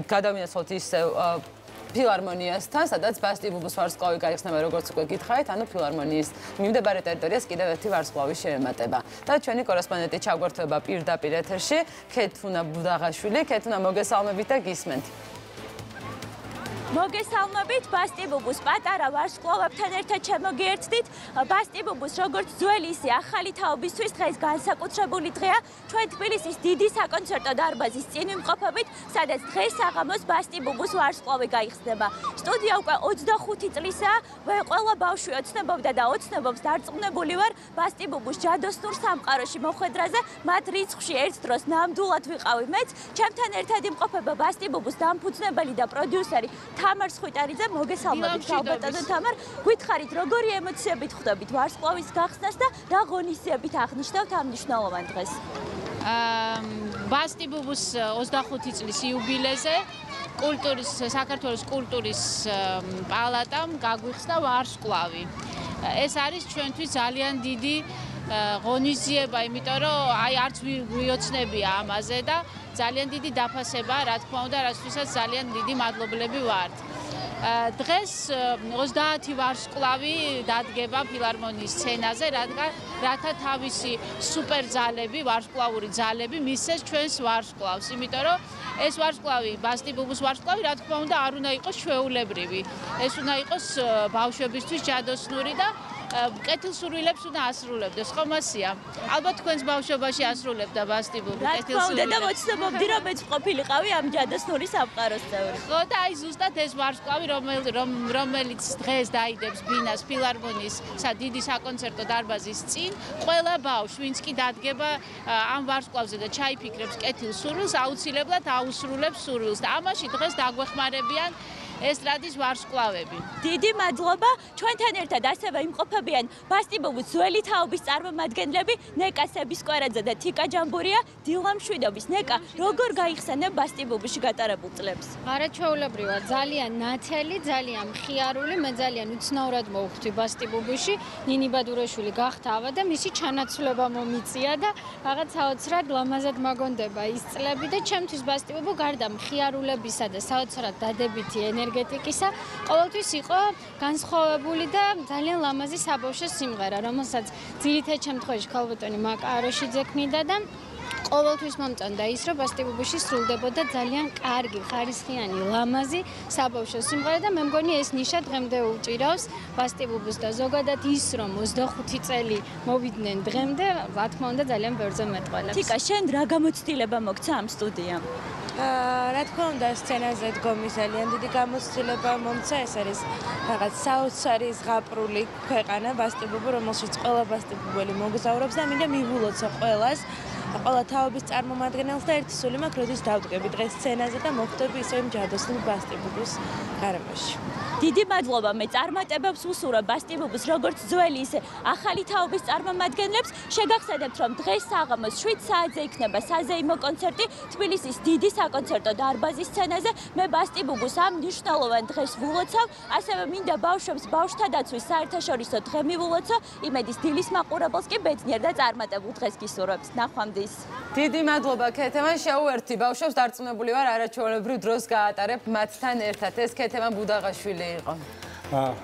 გადავინაცვლოთ ისევ ფილარმონიასთან, სადაც ბასტი ბუბუს ვარსკვლავი გაიხსნება, როგორც უკვე გითხარით, ანუ ფილარმონიის მიმდებარე ტერიტორიას კიდევ ერთი ვარსკვლავი შეემატება. და ჩვენი კორესპონდენტი ჩაგვერთვება პირდაპირ ეთერში, ქეთუნა ბუდაღაშვილი. ქეთუნა, მოგესალმებით და გისმენთ. მოგესალმებით, ბასტი ბუბუს პატარა ვარსკვლავებთან ერთად შემოგიერთდით. ბასტი ბუბუს როგორც ძველი ისე ახალი თაობისთვის დღეს განსაკუთრებული დღეა. ჩვენ თბილისის დიდი საკონცერტო დარბაზის წინ ვიმყოფებით, სადაც დღეს საღამოს ბასტი ბუბუს ვარსკვლავი გაიხსნება. სტუდია უკვე 25 წლისაა, ყველა ბავშვი ოცნებობდა და ოცნებობს დარწმუნებული ვარ ბასტი ბუბუს ჯადოსნურ სამყაროში მოხვედრაზე, მათ რიცხვში ერთ დროს ნამდვილად ვიყავი მეც. ჩემთან ერთად იმყოფება ბასტი ბუბუს დამფუძნებელი და პროდიუსერი თამარ სხვიტარიძე. მოგესალმებით, ბატონო თამარ. გითხარით, როგორი ემოციებით ხვდებით ვარსკვლავის გახსნას და რა ღონისძიებით აღნიშნავთ ამ მნიშვნელოვან დღეს? ბასტი ბუბუს 25 წლის იუბილეზე საქართველოს კულტურის პალატამ გაგვიხსნა ვარსკვლავი. ეს არის ჩვენთვის ძალიან დიდი ღონისძიება, იმიტომ რომ არც ვიოცნებია ამაზე და ძალიან დიდი დაფასება, რა თქმა უნდა, რასთვისაც ძალიან დიდი მადლობლები ვართ. დღეს 30 ვარსკვლავი დადგება ფილარმონიის სცენაზე, რათა თავისი სუპერ ძალები, ვარსკვლავური ძალები მისცეს ჩვენს ვარსკვლავს, იმიტომ რომ ეს ვარსკვლავი, ბასტი ბუბუს ვარსკვლავი, რა თქმა უნდა, არ უნდა იყოს ჩვეულებრივი. ეს უნდა იყოს ბავშვებისთვის ჯადოსნური და კეთილსურვილებს უნდა ასრულებდეს, ხო მასია? ალბათ თქვენს ბავშვობაში ასრულებდა ბასტი ბუბუ კეთილსურვილებს. და მოცნობობდი, რომ მეც ყოფილიყავი ამ ჯადოსნური სამყაროს წევრი. ხო და აი ზუსტად ეს ვარსკვლავი, რომელიც დღეს დაიდებს ბინას ფილარმონიის დიდი საკონცერტო დარბაზის წინ, ყველა ბავშვი, ვინც კი დადგება ამ ვარსკვლავზე და ჩაიფიქრებს კეთილსურვილს, აუცილებლად აუსრულებს სურვილს და ამაში დღეს დაგვეხმარებიან ესტრადის ვარსკვლავები. დიდი მადლობა. ჩვენთან ერთად ასევე იმყოფებიან ბასტი ბუბუს ძველი თაობის წარმომადგენლები ნეკა სებისკვერაძე და თიკა ჯამბურია. დილა მშვიდობის. ნეკა, როგორ გაიხსენებ ბასტი ბუბუში გატარებულ წლებს? არაჩვეულებრივად, ძალიან ნათელი, ძალიან მხიარული, მე ძალიან უცნაურად მოვხვდი ბასტი ბუბუში. ნინი ბადურაშვილი გახტავა და მისი ჩანაცვლება მომიწია და რაღაც საოცრად ლამაზად მაგონდება ის წლები და ჩემთვის ბასტი ბუბუ გარდა მხიარულებისა და საოცრად დადებითი ენერგეტიკისა, ყოველთვის იყო განსხვავებული და ძალიან ლამაზი საბავშვო სიმღერა, რომელსაც ძირითად შემთხვევაში ქალბატონი მაკა აროშიძე ქმნიდა და ყოველთვის მომწონდა ის, რომ ბასტი ბუბუში სრულდებოდა ძალიან კარგი, ხარისხიანი, ლამაზი საბავშვო სიმღერა და მე მგონი ეს ნიშა დღემდე უჭირავს ბასტი ბუბუს და ზოგადად ის, რომ 25 წელი მოვიდნენ დღემდე, რა თქმა უნდა ძალიან ბევრზე მეტყველებს. თიკა, შენ რა გამოცდილება მოგცა ამ სტუდიამ? რა თქმა უნდა, სცენაზე დგომის ძალიან დიდი გამოცდილება მომცა. ეს არის რაღაც საოცარი ზღაპრული ქვეყანა ბასტი ბუბუ, რომელშიც ყველა ბასტი ბუბელი მოგზაურობს და მინდა მივულოცო ყველას, ყველა თაობის წარმომადგენელს და ერთი სული მაქვს, როდის დავდგები დღეს სცენაზე და მოხვდები ისევ იმ ჯადოსნურ ბასტი ბუბუს გარემოში. დიდი მადლობა. მე წარმატებებს ვუსურვებ ბასტი ბუბუს როგორც ძველი ისე ახალი თაობის წარმომადგენლებს. შეგახსენებთ, რომ დღეს საღამოს 7 საათზე იქნება საზეიმო კონცერტი თბილისის დიდი საკონცერტო დარბაზის სცენაზე. მე ბასტი ბუბუს ამ მნიშვნელოვან დღეს ვულოცავ. ასევე მინდა ბავშვებს ბავშვთა დაცვის საერთაშორისო დღე მივულოცო. იმედის დილის მაყურებელს კი ბედნიერ და წარმატებულ დღეს გისურვებთ. ნახვამდის. დიდი მადლობა ქეთემა, შეუერთდი ბავშვებს, დარწმუნებული ვარ არაჩვეულებრივ დროს გაატარებ მათთან ერთად. ეს ქეთემა ბუდაღაშვილი იყო.